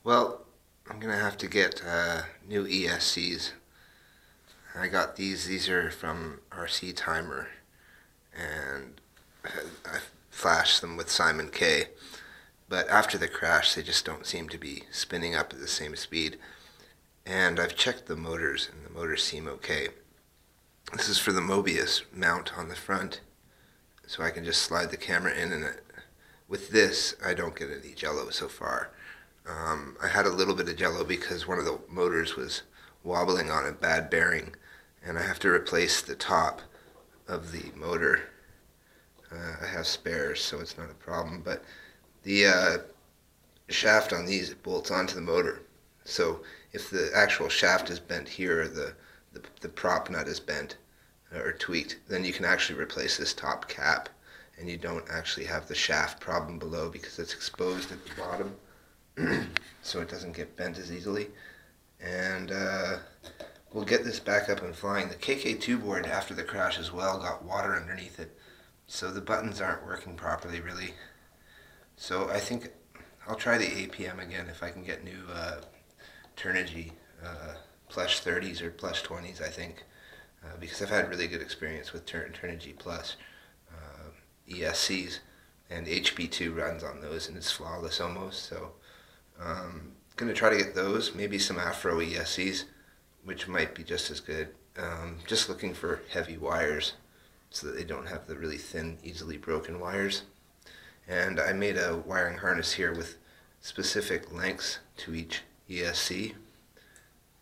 Well, I'm gonna have to get new ESCs. I got these are from RC Timer, and I flashed them with Simon K. But after the crash, they just don't seem to be spinning up at the same speed. And I've checked the motors, and the motors seem okay. This is for the Mobius mount on the front, so I can just slide the camera in, and with this, I don't get any jello so far. I had a little bit of jello because one of the motors was wobbling on a bad bearing, and I have to replace the top of the motor. I have spares, so it's not a problem, but the shaft on these bolts onto the motor. So if the actual shaft is bent here, or the prop nut is bent or tweaked, then you can actually replace this top cap, and you don't actually have the shaft problem below because it's exposed at the bottom. So it doesn't get bent as easily. And we'll get this back up and flying. The KK2 board after the crash as well got water underneath it, so the buttons aren't working properly really. So I think I'll try the APM again if I can get new Turnigy Plush 30s or Plush 20s, I think, because I've had really good experience with Turnigy Plus ESCs, and HB2 runs on those and it's flawless almost. So going to try to get those, maybe some Afro ESCs, which might be just as good. Just looking for heavy wires so that they don't have the really thin, easily broken wires. And I made a wiring harness here with specific lengths to each ESC,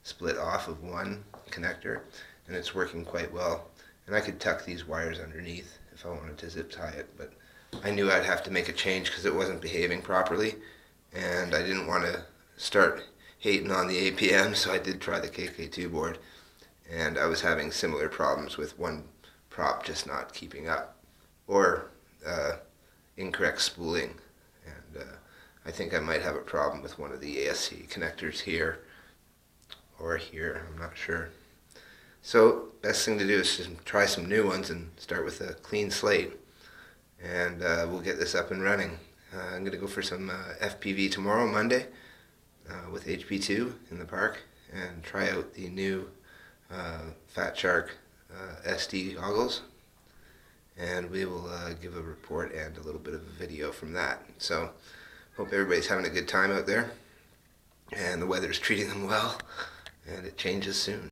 split off of one connector, and it's working quite well. And I could tuck these wires underneath if I wanted to zip tie it, but I knew I'd have to make a change because it wasn't behaving properly, and I didn't want to start hating on the APM, so I did try the KK2 board, and I was having similar problems with one prop just not keeping up, or incorrect spooling, and I think I might have a problem with one of the ASC connectors here, or here, I'm not sure. So best thing to do is just try some new ones and start with a clean slate, and we'll get this up and running. I'm going to go for some FPV tomorrow, Monday, with HB2 in the park, and try out the new Fat Shark SD goggles, and we will give a report and a little bit of a video from that. So hope everybody's having a good time out there, and the weather's treating them well, and it changes soon.